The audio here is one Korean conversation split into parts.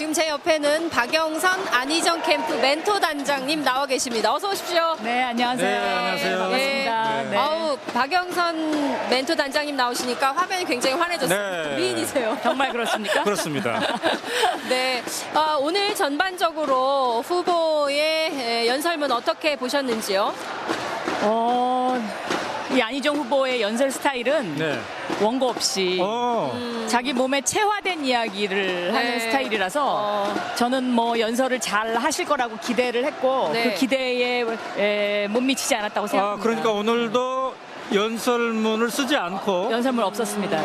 지금 제 옆에는 박영선 안희정 캠프 멘토 단장님 나와 계십니다. 어서 오십시오. 네, 안녕하세요. 네, 안녕하세요. 반갑습니다. 네. 아우, 박영선 멘토 단장님 나오시니까 화면이 굉장히 환해졌어요. 네. 미인이세요. 정말 그렇습니까? 그렇습니다. 네, 오늘 전반적으로 후보의 연설문 어떻게 보셨는지요? 이 안희정 후보의 연설 스타일은 네. 원고 없이 자기 몸에 체화된 이야기를 하는 네. 스타일이라서 저는 뭐 연설을 잘 하실 거라고 기대를 했고 네. 그 기대에 못 미치지 않았다고 생각합니다. 그러니까 오늘도 연설문을 쓰지 않고 연설문 없었습니다.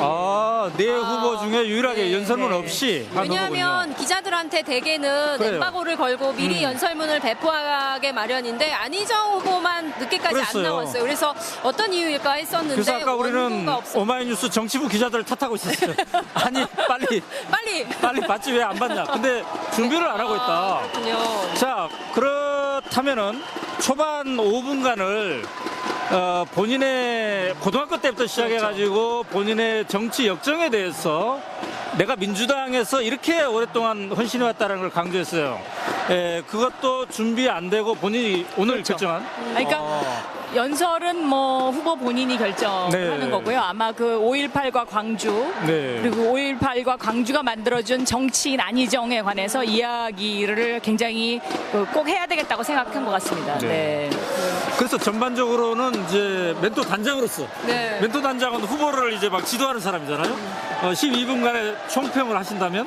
네 후보 중에 유일하게 네. 연설문 네. 없이 한 왜냐하면 거군요. 기자들한테 대개는 그래요. 엠바고를 걸고 미리 연설문을 배포하게 마련인데 안희정 후보만 늦게까지 그랬어요. 안 나왔어요. 그래서 어떤 이유일까 했었는데 그래서 아까 우리는 원고가 없어요. 오마이뉴스 정치부 기자들을 탓하고 있었어요. 아니 빨리 받지 왜 안 받냐. 근데 준비를 안 하고 있다. 그렇군요. 자, 그렇다면은 초반 5분간을 본인의 고등학교 때부터 시작해가지고 본인의 정치 역정에 대해서 내가 민주당에서 이렇게 오랫동안 헌신해왔다는 걸 강조했어요. 그것도 준비 안 되고 본인이 오늘 결정한. 그러니까 연설은 뭐 후보 본인이 결정하는 네. 거고요. 아마 그 5.18과 광주 네. 그리고 5.18과 광주가 만들어준 정치인 안희정에 관해서 이야기를 굉장히 꼭 해야 되겠다고 생각한 것 같습니다. 네. 네. 그래서 전반적으로는 이제 멘토 단장으로서 네. 멘토 단장은 후보를 이제 막 지도하는 사람이잖아요. 12분간의 총평을 하신다면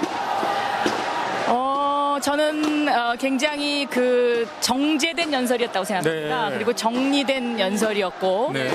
저는 굉장히 그 정제된 연설이었다고 생각합니다. 네. 그리고 정리된 연설이었고 네.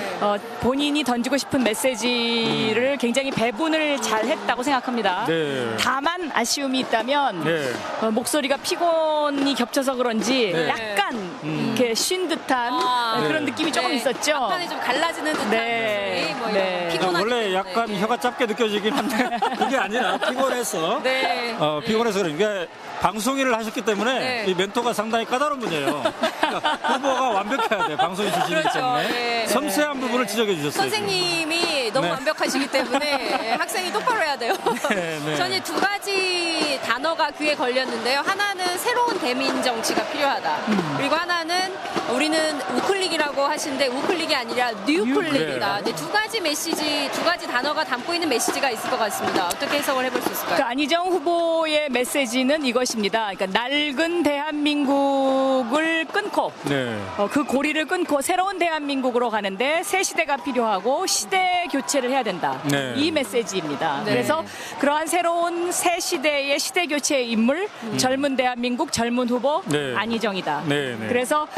본인이 던지고 싶은 메시지를 굉장히 배분을 잘 했다고 생각합니다. 네. 다만 아쉬움이 있다면 네. 목소리가 피곤이 겹쳐서 그런지 네. 약간 이렇게 쉰 듯한 그런 네. 느낌이 조금 네. 있었죠. 약간의 좀 갈라지는 듯한 네. 모습이 뭐 네. 이런 피곤하기 원래 때문에. 약간 네. 혀가 짧게 느껴지긴 한데 그게 아니라 피곤해서 네. 피곤해서 그러니까 방송인을 하셨기 때문에 네. 이 멘토가 상당히 까다로운 분이에요. 그러니까 후보가 완벽해야 돼. 방송인 출신이기 그렇죠. 때문에 네. 섬세한 부분을 지적해 주셨어요. 선생님이 너무 네. 완벽하시기 때문에 학생이 똑바로 해야 돼요. 네, 네. 저는 두 가지 단어가 귀에 걸렸는데요. 하나는 새로운 대민 정치가 필요하다. 그리고 하나는 우리는 우클릭이라고 하시는데 우클릭이 아니라 뉴클릭이다. 네. 두 가지 메시지, 두 가지 단어가 담고 있는 메시지가 있을 것 같습니다. 어떻게 해석을 해볼 수 있을까요? 그 안희정 후보의 메시지는 이것입니다. 그러니까 낡은 대한민국을 끊고 네. 그 고리를 끊고 새로운 대한민국으로 가는데 새 시대가 필요하고 시대 교체를 해야 된다. 네. 이 메시지입니다. 네. 그래서 그러한 새로운 새 시대의 시대 교체의 인물, 젊은 대한민국, 젊은 후보 네. 안희정이다. 네, 네. 그래서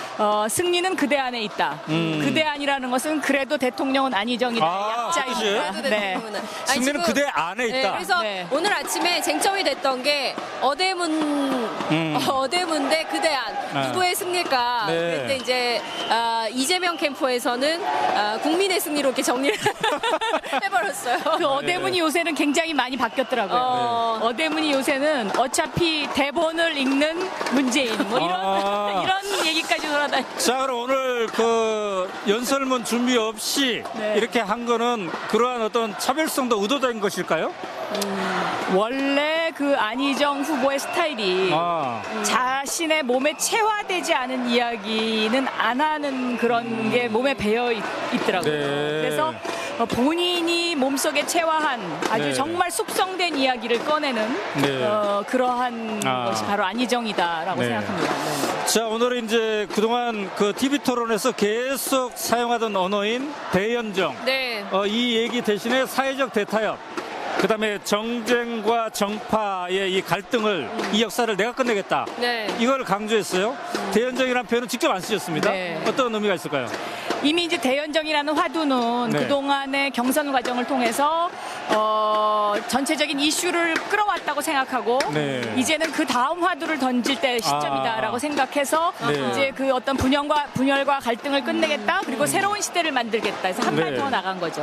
승리는 그대 안에 있다. 그대 안이라는 것은 그래도 대통령은 안희정이다. 약자입니다. 그래도 네. 대통령은. 아니, 승리는 지금, 그대 안에 네, 있다. 그래서 네. 오늘 아침에 쟁점이 됐던 게 어대문 대 그대안 누구의 승리일까? 네. 그런데 이제 이재명 캠프에서는 국민의 승리로 이렇게 정리를 해버렸어요. 그 어대문이 요새는 굉장히 많이 바뀌었더라고요. 어대문이 요새는 어차피 대본을 읽는 문재인 뭐 이런 얘기까지 돌아다니. 자, 그럼 오늘 그 연설문 준비 없이 네. 이렇게 한 거는 그러한 어떤 차별성도 의도된 것일까요? 원래 그 안희정 후보의 스타일이 자신의 몸에 체화되지 않은 이야기는 안 하는 그런 게 몸에 배어 있더라고요. 네. 그래서 본인이 몸속에 체화한 아주 네. 정말 숙성된 이야기를 꺼내는 네. 그러한 것이 바로 안희정이다라고 네. 생각합니다. 네. 자, 오늘은 이제 그동안 그 TV 토론에서 계속 사용하던 언어인 대연정. 네. 이 얘기 대신에 사회적 대타협. 그 다음에 정쟁과 정파의 이 갈등을, 이 역사를 내가 끝내겠다. 네. 이걸 강조했어요. 대연정이라는 표현은 직접 안 쓰셨습니다. 네. 어떤 의미가 있을까요? 이미 이제 대연정이라는 화두는 네. 그동안의 경선 과정을 통해서 전체적인 이슈를 끌어왔다고 생각하고 네. 이제는 그 다음 화두를 던질 때 시점이다라고 생각해서 네. 이제 그 어떤 분열과 갈등을 끝내겠다 그리고 새로운 시대를 만들겠다 해서 한 발 네. 더 나간 거죠.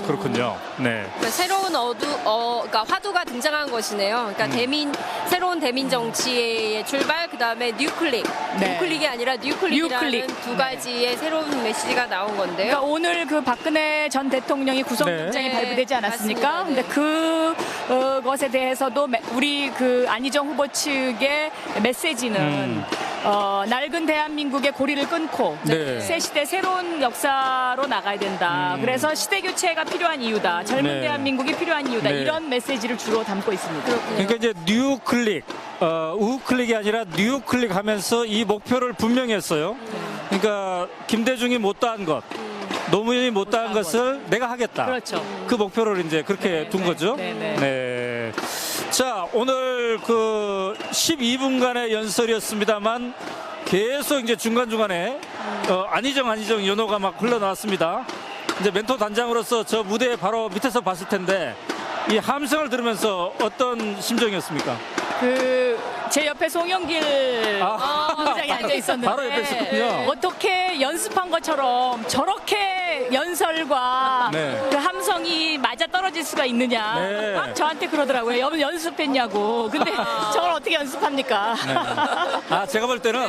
그렇군요. 네. 그러니까 새로운 그러니까 화두가 등장한 것이네요. 그러니까 새로운 대민 정치의 출발, 그 다음에 뉴클릭. 네. 우클릭이 아니라 뉴클릭이라는 뉴클릭. 두 가지의 새로운 메시지가 나온 건데요. 그러니까 오늘 그 박근혜 전 대통령이 구속영장이 네. 발부되지 않았습니까? 맞습니다. 근데 그 것에 대해서도 우리 그 안희정 후보 측의 메시지는 낡은 대한민국의 고리를 끊고 네. 새 시대 새로운 역사로 나가야 된다. 그래서 시대 교체가 필요한 이유다. 젊은 네. 대한민국이 필요한 이유다. 네. 이런 메시지를 주로 담고 있습니다. 그러니까 이제 뉴클릭, 우클릭이 아니라 뉴클릭 하면서 이 목표를 분명히 했어요. 그러니까 김대중이 못다한 것, 노무현이 못다한 것을 내가 하겠다. 그렇죠. 그 목표를 이제 그렇게 둔 거죠. 네. 자, 오늘 그 12분간의 연설이었습니다만 계속 이제 중간중간에 안희정 연호가 막 흘러나왔습니다. 이제 멘토 단장으로서 저 무대 바로 밑에서 봤을 텐데 이 함성을 들으면서 어떤 심정이었습니까? 제 옆에 송영길 부장이 앉아 있었는데 바로 옆에 있었군요. 어떻게 연습한 것처럼 저렇게 연설과 네. 그 함성이 맞아 떨어질 수가 있느냐. 네. 막 저한테 그러더라고요. 여러분 연습했냐고. 근데 저걸 어떻게 연습합니까? 아, 제가 볼 때는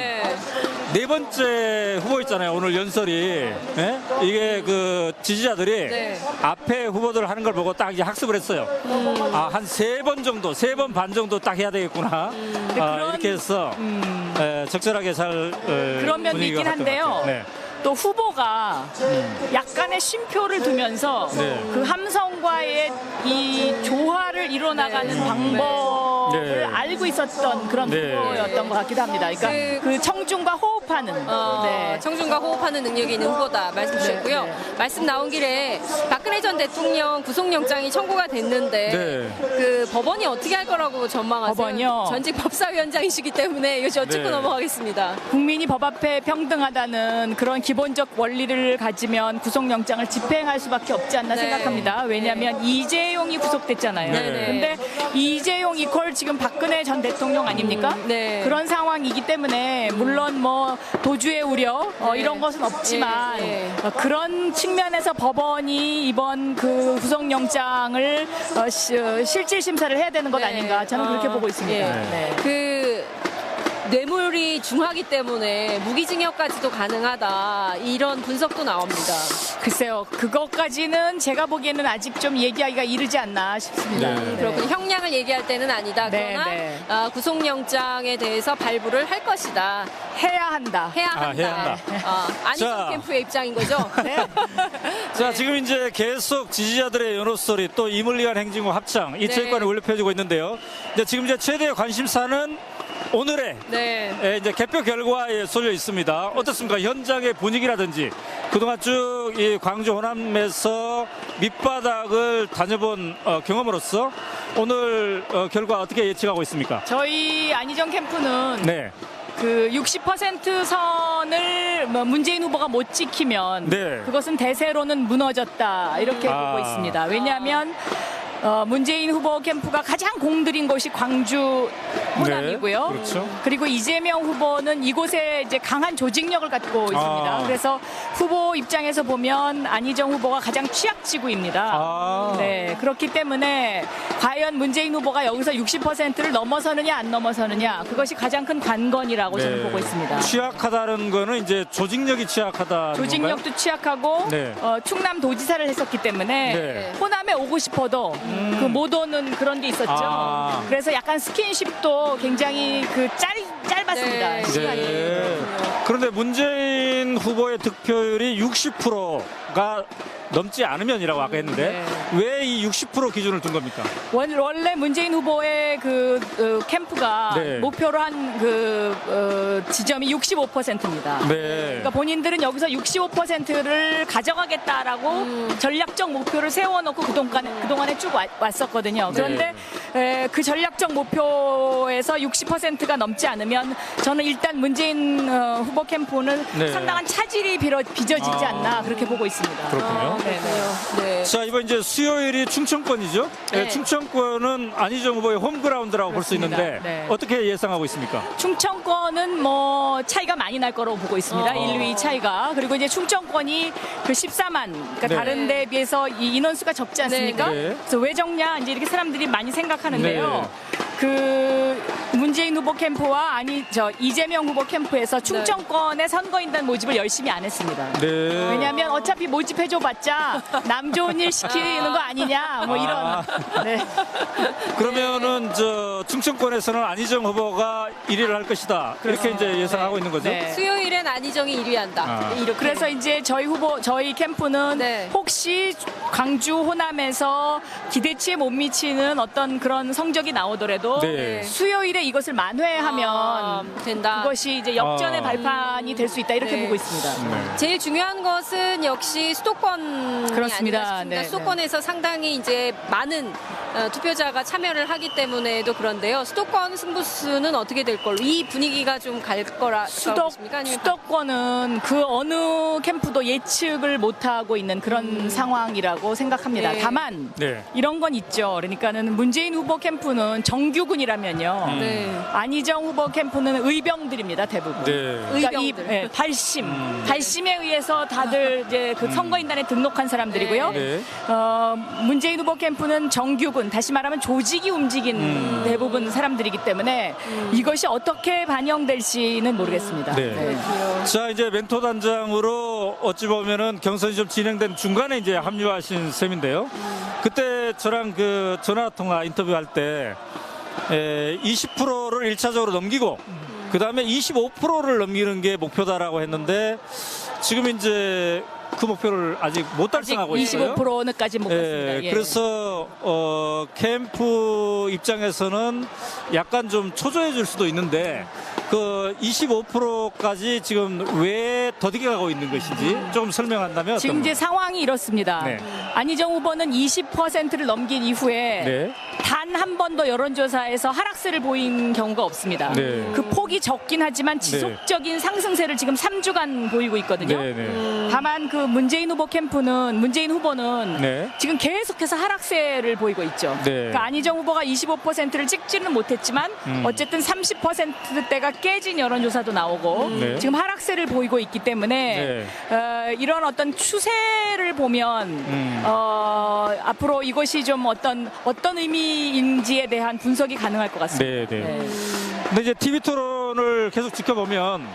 네 번째 후보 있잖아요. 오늘 연설이. 예? 이게 그 지지자들이 네. 앞에 후보들 하는 걸 보고 딱 이제 학습을 했어요. 아, 한 3번 정도, 3번 반 정도 딱 해야 되겠구나. 이렇게 해서 적절하게 잘 그런 면도 분위기가 있긴 갔던 것 한데요. 같아요. 네. 또 후보가 약간의 쉼표를 두면서 네. 그 함성과의 이 조화를 이뤄나가는 방법을 네. 알고 있었던 그런 네. 후보였던 것 같기도 합니다. 그러니까 그 청중과 호흡하는 네. 청중과 호흡하는 능력이 있는 후보다 말씀 주셨고요. 네. 말씀 나온 길에 박근혜 전 대통령 구속영장이 청구가 됐는데 네. 그 법원이 어떻게 할 거라고 전망하세요? 법원이요? 전직 법사위원장이시기 때문에 이것이 여쭙고 네. 넘어가겠습니다. 국민이 법 앞에 평등하다는 그런 기본적 원리를 가지면 구속영장을 집행할 수밖에 없지 않나 네. 생각합니다. 왜냐하면 이재용이 구속됐잖아요. 네. 근데 이재용 이퀄 지금 박근혜 전 대통령 아닙니까? 네. 그런 상황이기 때문에 물론 뭐 도주의 우려 네. 이런 것은 없지만 네. 그런 측면에서 법원이 이번 그 구속영장을 실질 심사를 해야 되는 것 네. 아닌가 저는 그렇게 보고 있습니다. 예. 네. 그 뇌물이 중하기 때문에 무기징역까지도 가능하다 이런 분석도 나옵니다. 글쎄요, 그것까지는 제가 보기에는 아직 좀 얘기하기가 이르지 않나 싶습니다. 네. 그렇군요. 형량을 얘기할 때는 아니다. 네, 그러나 네. 구속영장에 대해서 발부를 할 것이다. 해야 한다. 해야 한다. 해야 한다. 안희정 자. 캠프의 입장인 거죠? 네. 자, 지금 이제 계속 지지자들의 연호소리 또 이물리한 행진과 합창 이 체육관에 울려 펴지고 있는데요. 이제 지금 이제 최대의 관심사는 오늘의 네. 이제 개표 결과에 쏠려 있습니다. 어떻습니까? 현장의 분위기라든지 그동안 쭉 이 광주 호남에서 밑바닥을 다녀본 경험으로서 오늘 결과 어떻게 예측하고 있습니까? 저희 안희정 캠프는 네. 그 60% 선을 문재인 후보가 못 지키면 네. 그것은 대세로는 무너졌다 이렇게 아. 보고 있습니다. 왜냐하면 문재인 후보 캠프가 가장 공들인 곳이 광주 호남이고요. 네, 그렇죠. 그리고 이재명 후보는 이곳에 이제 강한 조직력을 갖고 있습니다. 아. 그래서 후보 입장에서 보면 안희정 후보가 가장 취약지구입니다. 아. 네, 그렇기 때문에 과연 문재인 후보가 여기서 60%를 넘어서느냐 안 넘어서느냐 그것이 가장 큰 관건이라고 저는 보고 있습니다. 취약하다는 거는 이제 조직력이 취약하다는 조직력도 건가요? 취약하고 네. 충남 도지사를 했었기 때문에 네. 호남에 오고 싶어도 그 못 오는 그런 게 있었죠. 아. 그래서 약간 스킨십도 굉장히 그 짧았습니다. 네. 시간이. 네. 그런데 문재인 후보의 득표율이 60%가 넘지 않으면이라고 아까 했는데 왜 이 60% 기준을 둔 겁니까? 원래 문재인 후보의 그 캠프가 네. 목표로 한 그 지점이 65%입니다. 네. 그러니까 본인들은 여기서 65%를 가져가겠다라고 전략적 목표를 세워놓고 그동안에 쭉 왔었거든요. 그런데 그 전략적 목표에서 60%가 넘지 않으면 저는 일단 문재인 후보 캠프는 네. 상당한 차질이 빚어지지 않나 그렇게 보고 있습니다. 그렇군요. 네. 자, 이번 이제 수요일이 충청권이죠? 네. 충청권은 안희정 후보의 홈그라운드라고 볼 수 그렇습니다. 있는데 네. 어떻게 예상하고 있습니까? 충청권은 뭐 차이가 많이 날 거라고 보고 있습니다. 1, 2위 차이가. 그리고 이제 충청권이 그 14만, 그러니까 네. 다른 데에 비해서 이 인원수가 적지 않습니까? 네. 그래서 왜 적냐 이제 이렇게 사람들이 많이 생각하는데요. 그 문재인 후보 캠프와 이재명 후보 캠프에서 충청권의 선거인단 모집을 열심히 안 했습니다. 네. 왜냐하면 어차피 모집해줘봤자 남 좋은 일 시키는 거 아니냐 뭐 이런. 네. 그러면은 충청권에서는 안희정 후보가 1위를 할 것이다. 이렇게 이제 예상하고 있는 거죠. 네. 수요일엔 안희정이 1위한다. 이렇게. 그래서 이제 저희 캠프는 네. 혹시 광주 호남에서 기대치에 못 미치는 어떤 그런 성적이 나오더라도 네. 수요일에 이것을 만회하면 된다. 그것이 이제 역전의 발판이 될 수 있다 이렇게 네. 보고 있습니다. 제일 중요한 것은 역시 수도권이 그렇습니다. 아닌가 싶습니다. 네, 수도권에서 상당히 이제 많은 투표자가 참여를 하기 때문에도 그런데요. 수도권 승부수는 어떻게 될 걸로 이 분위기가 좀 갈 거라 보십니까? 아니면 수도권은 그 어느 캠프도 예측을 못하고 있는 그런 상황이라고 생각합니다. 네. 다만 네. 이런 건 있죠. 그러니까는 문재인 후보 캠프는 정규군이라면요. 네. 안희정 후보 캠프는 의병들입니다, 대부분. 네. 그러니까 의병들. 발심에 의해서 다들 이제 그 선거인단에 등록한 사람들이고요. 네. 문재인 후보 캠프는 정규군, 다시 말하면 조직이 움직인 대부분 사람들이기 때문에 이것이 어떻게 반영될지는 모르겠습니다. 네. 자, 이제 멘토 단장으로 어찌 보면은 경선이 좀 진행된 중간에 이제 합류하신 셈인데요. 그때 저랑 그 전화 통화 인터뷰할 때 20%를 1차적으로 넘기고 그 다음에 25%를 넘기는 게 목표다라고 했는데 지금 이제 그 목표를 아직 못 달성하고 있어요. 25%까지 못 갔습니다. 예. 그래서 캠프 입장에서는 약간 좀 초조해 질 수도 있는데 그 25%까지 지금 왜 더디게 가고 있는 것인지 조금 설명한다면 지금 이제 상황이 이렇습니다. 네. 안희정 후보는 20%를 넘긴 이후에 네. 단 한 번도 여론조사에서 하락세를 보인 경우가 없습니다. 네. 그 폭이 적긴 하지만 지속적인 상승세를 지금 3주간 보이고 있거든요. 네, 네. 다만 그 문재인 후보는 네. 지금 계속해서 하락세를 보이고 있죠. 네. 그러니까 안희정 후보가 25%를 찍지는 못했지만 어쨌든 30%대가 깨진 여론조사도 나오고 네. 지금 하락세를 보이고 있기 때문에 이런 어떤 추세를 보면 앞으로 이것이 좀 어떤 의미인지에 대한 분석이 가능할 것 같습니다. 네, 네. 근데 이제 TV 토론을 계속 지켜보면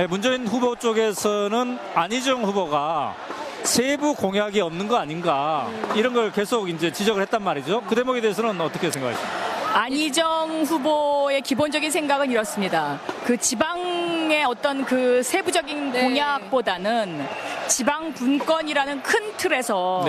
문재인 후보 쪽에서는 안희정 후보가 세부 공약이 없는 거 아닌가 이런 걸 계속 이제 지적을 했단 말이죠. 그 대목에 대해서는 어떻게 생각하십니까? 안희정 후보의 기본적인 생각은 이렇습니다. 그 지방의 어떤 그 세부적인 공약보다는 지방 분권이라는 큰 틀에서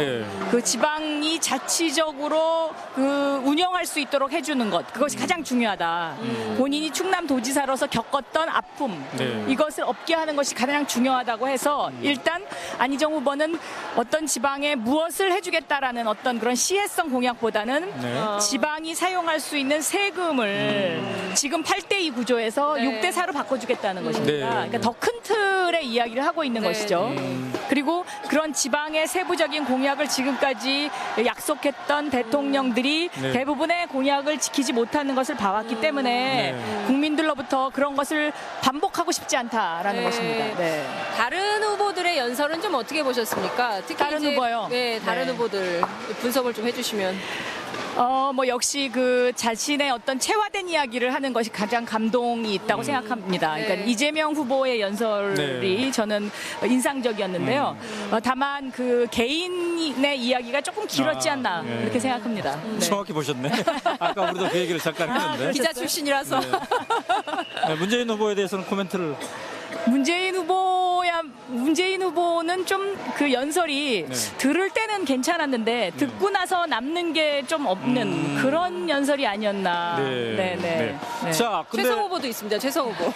그 지방이 자치적으로 그 운영할 수 있도록 해주는 것, 그것이 가장 중요하다. 본인이 충남도지사로서 겪었던 아픔, 이것을 없게 하는 것이 가장 중요하다고 해서 일단 안희정 후보는 어떤 지방에 무엇을 해주겠다라는 어떤 그런 시혜성 공약보다는 지방이 사용할 수 있는 세금을 지금 8대2 구조에서 6대4로 바꿔주겠다는 것입니다. 그러니까 더 큰 틀의 이야기를 하고 있는 것이죠. 그리고 그런 지방의 세부적인 공약을 지금까지 약속했던 대통령들이 대부분의 공약을 지키지 못하는 것을 봐왔기 때문에 국민들로부터 그런 것을 반복하고 싶지 않다라는 것입니다. 네. 다른 후보들의 연설은 좀 어떻게 보셨습니까? 특히 다른 후보요? 네, 다른 후보들 분석을 좀 해주시면. 뭐 역시 그 자신의 어떤 체화된 이야기를 하는 것이 가장 감동이 있다고 생각합니다. 그러니까 이재명 후보의 연설이 저는 인상적이었는데요. 다만 그 개인의 이야기가 조금 길었지 않나 이렇게 생각합니다. 정확히 보셨네. 아까 우리도 그 얘기를 잠깐 했는데. 기자 출신이라서. 문재인 후보에 대해서는 코멘트를. 문재인 후보는 좀 그 연설이 들을 때는 괜찮았는데 듣고 나서 남는 게 좀 없는 그런 연설이 아니었나. 네. 자, 근데 최성 후보도 있습니다. 최성 후보.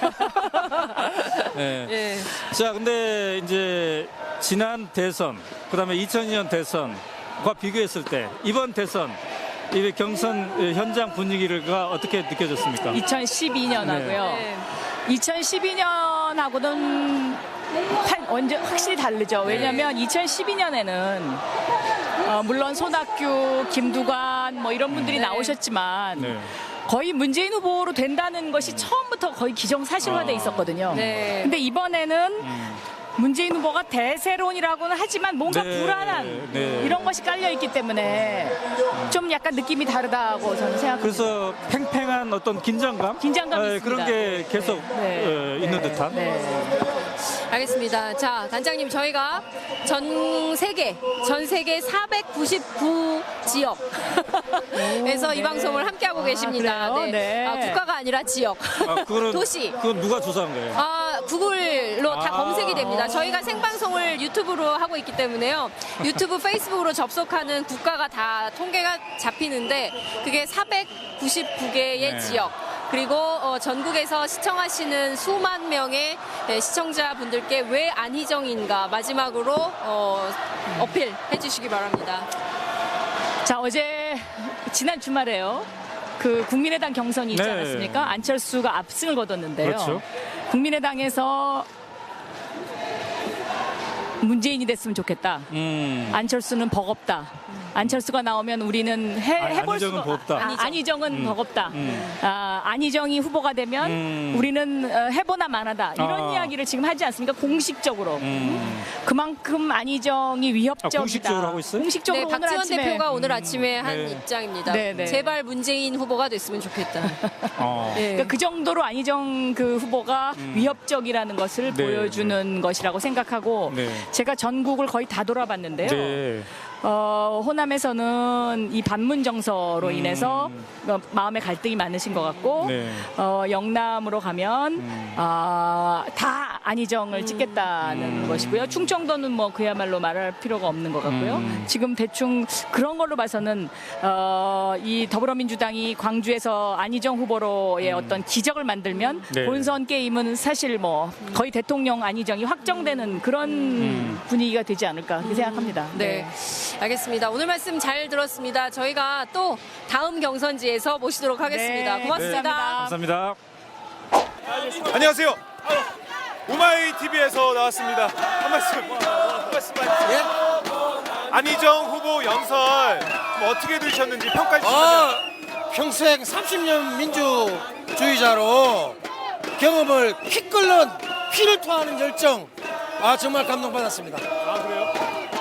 자, 근데 이제 지난 대선, 그다음에 2002년 대선과 비교했을 때 이번 대선 이 경선 현장 분위기가 어떻게 느껴졌습니까? 2012년하고요. 2012년하고는 확실히 다르죠. 왜냐하면 2012년에는 물론 손학규, 김두관 뭐 이런 분들이 나오셨지만 거의 문재인 후보로 된다는 것이 처음부터 거의 기정사실화돼 있었거든요. 근데 이번에는 문재인 후보가 대세론이라고는 하지만 뭔가 네, 불안한 네. 이런 것이 깔려 있기 때문에 좀 약간 느낌이 다르다고 저는 생각합니다. 그래서 팽팽한 어떤 긴장감이 있습니다. 그런 게 계속 있는 듯한. 알겠습니다. 자, 단장님, 저희가 전 세계 499 지역에서 이 방송을 함께하고 계십니다. 그래요? 네. 국가가 아니라 지역. 그건, 도시. 그건 누가 조사한 거예요? 구글로 다 검색이 됩니다. 저희가 생방송을 유튜브로 하고 있기 때문에요. 유튜브, 페이스북으로 접속하는 국가가 다 통계가 잡히는데 그게 499개의 네. 지역. 그리고 전국에서 시청하시는 수만 명의 시청자분들께 왜 안희정인가 마지막으로 어필해 주시기 바랍니다. 자, 어제 지난 주말에요. 그 국민의당 경선이 있지 네. 않았습니까? 안철수가 압승을 거뒀는데요. 그렇죠. 국민의당에서 문재인이 됐으면 좋겠다. 안철수는 버겁다. 안철수가 나오면 우리는 해볼 안희정은 수가 버겁다. 안희정은 버겁다. 안희정이 후보가 되면 우리는 해보나 마나다. 이런 이야기를 지금 하지 않습니까? 공식적으로. 그만큼 안희정이 위협적이다. 공식적으로 하고 있어요? 공식적으로 오늘 박지원 아침에 대표가 오늘 아침에 한 네. 입장입니다. 네, 네. 제발 문재인 후보가 됐으면 좋겠다. 그러니까 그 정도로 안희정 그 후보가 위협적이라는 것을 네. 보여주는 것이라고 생각하고 네. 제가 전국을 거의 다 돌아봤는데요. 네. 호남에서는 이 반문 정서로 인해서 마음의 갈등이 많으신 것 같고 네. 영남으로 가면 다 안희정을 찍겠다는 것이고요. 충청도는 뭐 그야말로 말할 필요가 없는 것 같고요. 지금 대충 그런 걸로 봐서는 이 더불어민주당이 광주에서 안희정 후보로의 어떤 기적을 만들면 네. 본선 게임은 사실 뭐 거의 대통령 안희정이 확정되는 그런 분위기가 되지 않을까 그렇게 생각합니다. 네. 알겠습니다. 오늘 말씀 잘 들었습니다. 저희가 또 다음 경선지에서 모시도록 하겠습니다. 네, 고맙습니다. 감사합니다. 안녕하세요. 오마이 TV에서 나왔습니다. 한 말씀. 예? 안희정 후보 연설 좀 어떻게 들으셨는지 평가해 주시면. 평생 30년 민주주의자로 경험을 피 끓는 피를 토하는 열정, 정말 감동받았습니다. 아 그래요?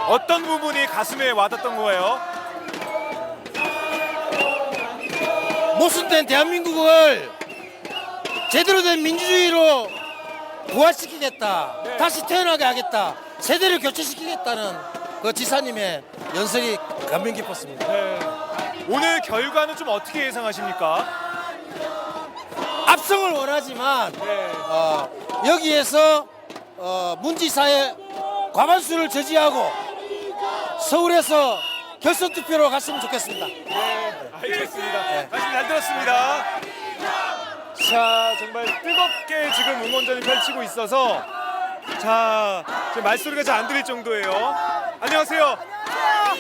어떤 부분이 가슴에 와닿던 거예요? 모순된 대한민국을 제대로 된 민주주의로 부활시키겠다, 다시 태어나게 하겠다, 세대를 교체시키겠다는 그 지사님의 연설이 감명 깊었습니다. 네. 오늘 결과는 좀 어떻게 예상하십니까? 압승을 원하지만 네. 여기에서 문지사의 과반수를 저지하고 서울에서 결선 투표로 갔으면 좋겠습니다. 알겠습니다. 말씀 잘 들었습니다. 자, 정말 뜨겁게 지금 응원전을 펼치고 있어서 자, 지금 말소리가 잘 안 들릴 정도예요. 안녕하세요.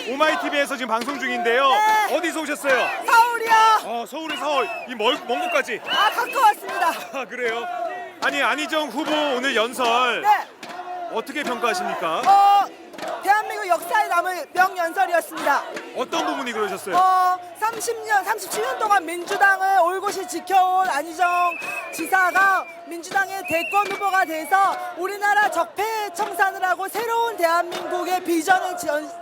오마이 TV에서 지금 방송 중인데요. 어디서 오셨어요? 서울이요. 서울에서 이 먼 곳까지. 가까웠습니다. 아, 그래요? 아니, 안희정 후보 오늘 연설 네. 어떻게 평가하십니까? 대한민국 역사에 남을 명연설이었습니다. 어떤 부분이 그러셨어요? 37년 동안 민주당을 올곧이 지켜온 안희정 지사가 민주당의 대권 후보가 돼서 우리나라 적폐 청산을 하고 새로운 대한민국의 비전을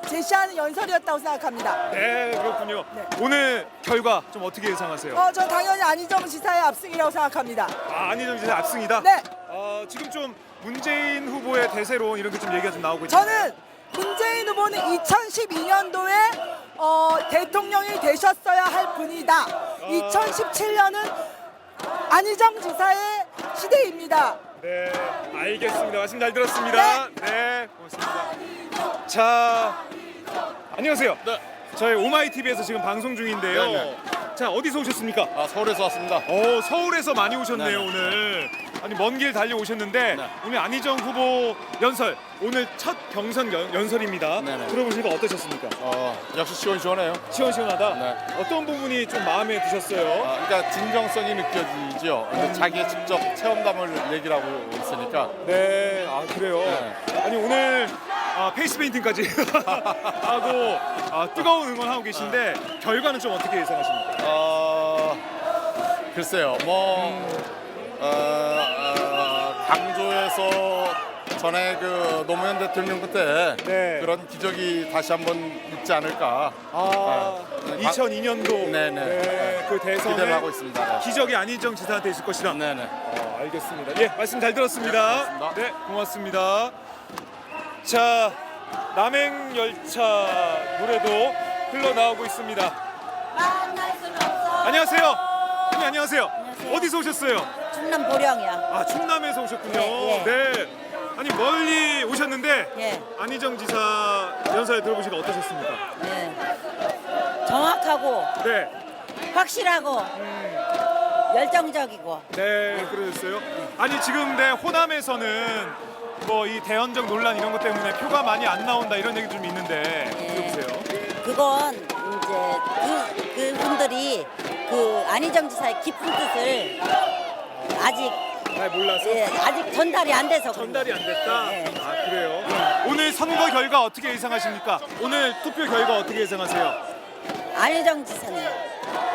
제시하는 연설이었다고 생각합니다. 네, 그렇군요. 네. 오늘 결과 좀 어떻게 예상하세요? 전 당연히 안희정 지사의 압승이라고 생각합니다. 안희정 지사 압승이다? 네. 지금 좀 문재인 후보의 대세론 이런 게 좀 얘기가 좀 나오고 있잖아요. 저는 문재인 후보는 2012년도에 대통령이 되셨어야 할 분이다. 2017년은 안희정 지사의 시대입니다. 네, 알겠습니다. 말씀 잘 들었습니다. 네, 고맙습니다. 자, 안녕하세요. 네. 저희 오마이 TV에서 지금 방송 중인데요. 네. 자, 어디서 오셨습니까? 서울에서 왔습니다. 서울에서 많이 오셨네요. 네. 오늘. 아니, 먼 길 달려오셨는데 네. 오늘 안희정 후보 연설, 오늘 첫 경선 연설입니다. 네, 네. 들어보시니까 어떠셨습니까? 역시 시원시원해요. 시원시원하다. 네. 어떤 부분이 좀 마음에 드셨어요? 그러니까 진정성이 느껴지죠. 근데 자기의 직접 체험담을 얘기를 하고 있으니까. 네, 그래요. 네. 아니, 오늘 페이스 페인팅까지 하고 뜨거운 응원하고 계신데 결과는 좀 어떻게 예상하십니까? 글쎄요. 강조해서 전에 그 노무현 대통령 때 네. 그런 기적이 다시 한번 있지 않을까. 아, 네. 2002년도 네네. 그 대선에 기대를 하고 있습니다. 기적이 안희정 지사한테 있을 것이다. 네네. 알겠습니다. 예, 말씀 잘 들었습니다. 네, 고맙습니다. 네, 고맙습니다. 자, 남행열차 노래도 흘러나오고 있습니다. 안녕하세요. 언니 안녕하세요. 어디서 오셨어요? 충남 보령이야. 아, 충남에서 오셨군요. 예, 예. 네. 아니 멀리 오셨는데 예. 안희정 지사 연설 들어보시고 어떠셨습니까? 예. 정확하고 네. 확실하고 열정적이고. 네, 그러셨어요. 아니 지금 네, 호남에서는 뭐 이 대연정 논란 이런 것 때문에 표가 많이 안 나온다 이런 얘기 좀 있는데 들어보세요. 그건 이제 그분들이 그 안희정 지사의 깊은 뜻을 아직 잘 몰라서 아직 전달이 안 돼서 전달이 안 됐다. 예. 아 그래요. 오늘 선거 결과 어떻게 예상하십니까? 오늘 투표 결과 어떻게 예상하세요? 안희정 지사는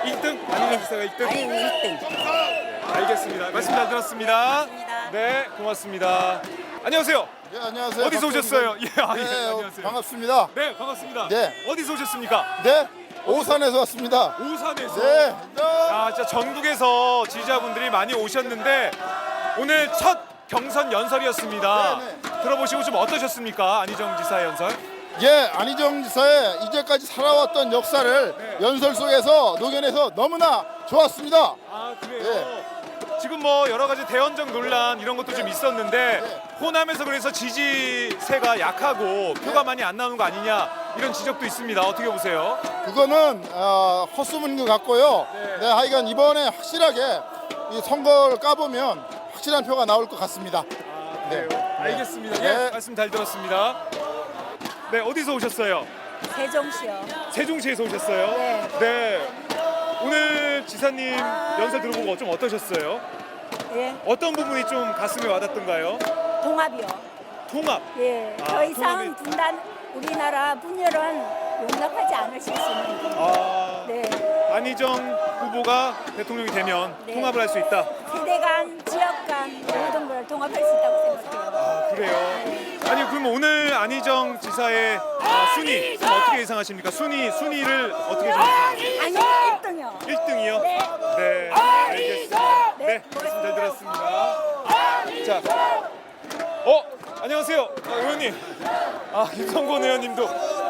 1등? 안희정 지사가 1등? 아니 1등. 알겠습니다. 말씀 잘 들었습니다. 고맙습니다. 네, 고맙습니다. 안녕하세요. 네, 안녕하세요. 어디서 오셨어요? 예, 아, 예, 네, 안녕하세요. 반갑습니다. 네, 반갑습니다. 네. 어디서 오셨습니까? 네, 오산에서 왔습니다. 오산에서. 네. 아, 진짜 전국에서 지지자분들이 많이 오셨는데 오늘 첫 경선 연설이었습니다. 네, 들어보시고 좀 어떠셨습니까? 안희정 지사의 연설? 예, 안희정 지사의 이제까지 살아왔던 역사를 연설 속에서 녹여내서 너무나 좋았습니다. 아, 그래요? 지금 뭐 여러 가지 대연정 논란 이런 것도 좀 있었는데 호남에서 그래서 지지세가 약하고 표가 많이 안 나오는 거 아니냐 이런 지적도 있습니다. 어떻게 보세요? 그거는 헛소문인 것 같고요. 네, 하여간 이번에 확실하게 이 선거를 까보면 확실한 표가 나올 것 같습니다. 네, 알겠습니다. 네. 예, 말씀 잘 들었습니다. 네, 어디서 오셨어요? 세종시요. 세종시에서 오셨어요? 네. 네. 오늘 지사님 연설 들어보고 좀 어떠셨어요? 예. 어떤 부분이 좀 가슴에 와닿던가요? 동합이요. 통합. 예. 아, 더 이상 통합이- 분단 우리나라 분열은 용납하지 않을 수 있습니다. 아, 네. 안희정 후보가 대통령이 되면 네. 통합을 할 수 있다. 세대 간, 지역 간 모든 걸 통합할 수 있다고 생각해요. 아, 그래요. 아니 그럼 오늘 안희정 지사의 순위 좀 어떻게 예상하십니까? 순위를 어떻게 좀 아니, 1등이요. 1등이요? 네. 네, 알겠습니다. 네, 말씀 잘 들었습니다. 자, 안녕하세요, 의원님. 김성곤 의원님도.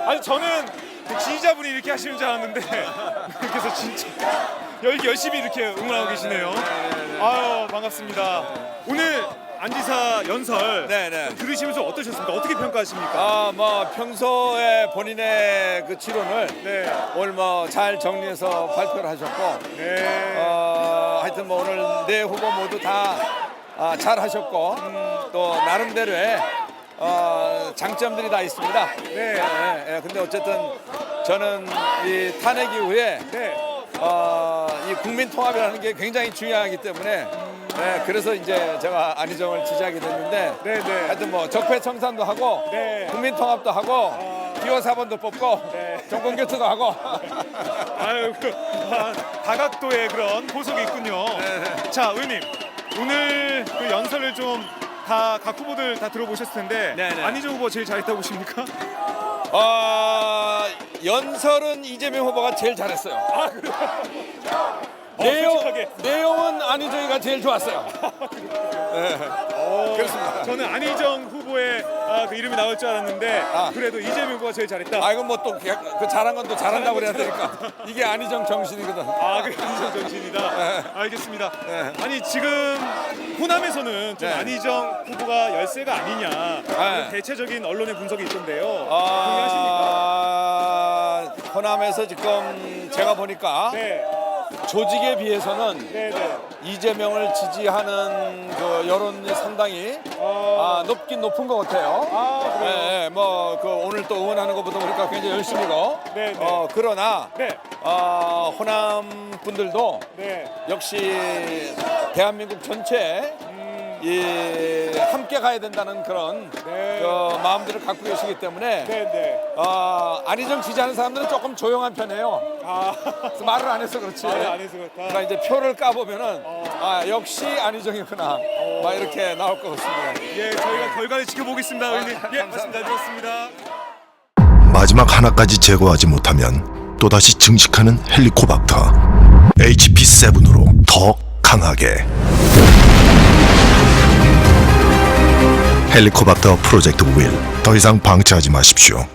아니 저는 그 지지자분이 이렇게 하시는 줄 알았는데 그래서 진짜 열심히 이렇게 응원하고 계시네요. 아유, 반갑습니다. 오늘 안 지사 연설 들으시면서 어떠셨습니까? 어떻게 평가하십니까? 뭐 평소에 본인의 그 지론을 네, 오늘 뭐 잘 정리해서 발표를 하셨고, 네. 하여튼 뭐 오늘 네 후보 모두 다 잘 하셨고, 또 나름대로의 장점들이 다 있습니다. 네. 근데 어쨌든 저는 이 탄핵 이후에 네. 이 국민 통합이라는 게 굉장히 중요하기 때문에. 그래서 이제 제가 안희정을 지지하게 됐는데, 네. 하여튼 뭐 적폐청산도 하고, 네. 국민 통합도 하고, 기호 4번도 뽑고, 네. 정권 교체도 하고. 아유, 다각도의 그런 보석이 있군요. 자, 의원님, 오늘 그 연설을 좀 다 각 후보들 다 들어보셨을 텐데 네네. 안희정 후보 제일 잘했다고 보십니까? 연설은 이재명 후보가 제일 잘했어요. 솔직하게. 내용은 안희정이가 제일 좋았어요. 그렇습니다. 저는 안희정 후보의 그 이름이 나올 줄 알았는데 그래도 이재명 후보가 제일 잘했다. 이건 뭐 또 그 잘한 건 또 잘한다고 그래야 되니까. 이게 안희정 정신이거든. 그 안희정 정신이다. 알겠습니다. 아니 지금 호남에서는 좀 네. 안희정 후보가 열세가 아니냐 그런 대체적인 언론의 분석이 있던데요. 동의하십니까? 호남에서 지금 제가 보니까 네, 조직에 비해서는 네. 이재명을 지지하는 그 여론이 상당히 높긴 높은 것 같아요. 그래요? 뭐 그 오늘 또 응원하는 것보다 보니까 굉장히 열심히고. 네. 그러나 네. 호남 분들도 네. 역시 대한민국 전체 함께 가야 된다는 그런 네. 그 마음들을 갖고 계시기 때문에 네. 안희정 지지하는 사람들은 조금 조용한 편이에요. 그래서 말을 안 해서 그렇지. 말을 안 해서 그렇다. 그러니까 이제 표를 까보면은 역시 안희정이구나. 막 이렇게 나올 것 같습니다. 예, 저희가 결과를 지켜보겠습니다. 의원님. 예, 말씀 잘 들었습니다. 마지막 하나까지 제거하지 못하면 또다시 증식하는 헬리코박터. HP7으로 더 강하게. 헬리코박터 프로젝트 윌. 더 이상 방치하지 마십시오.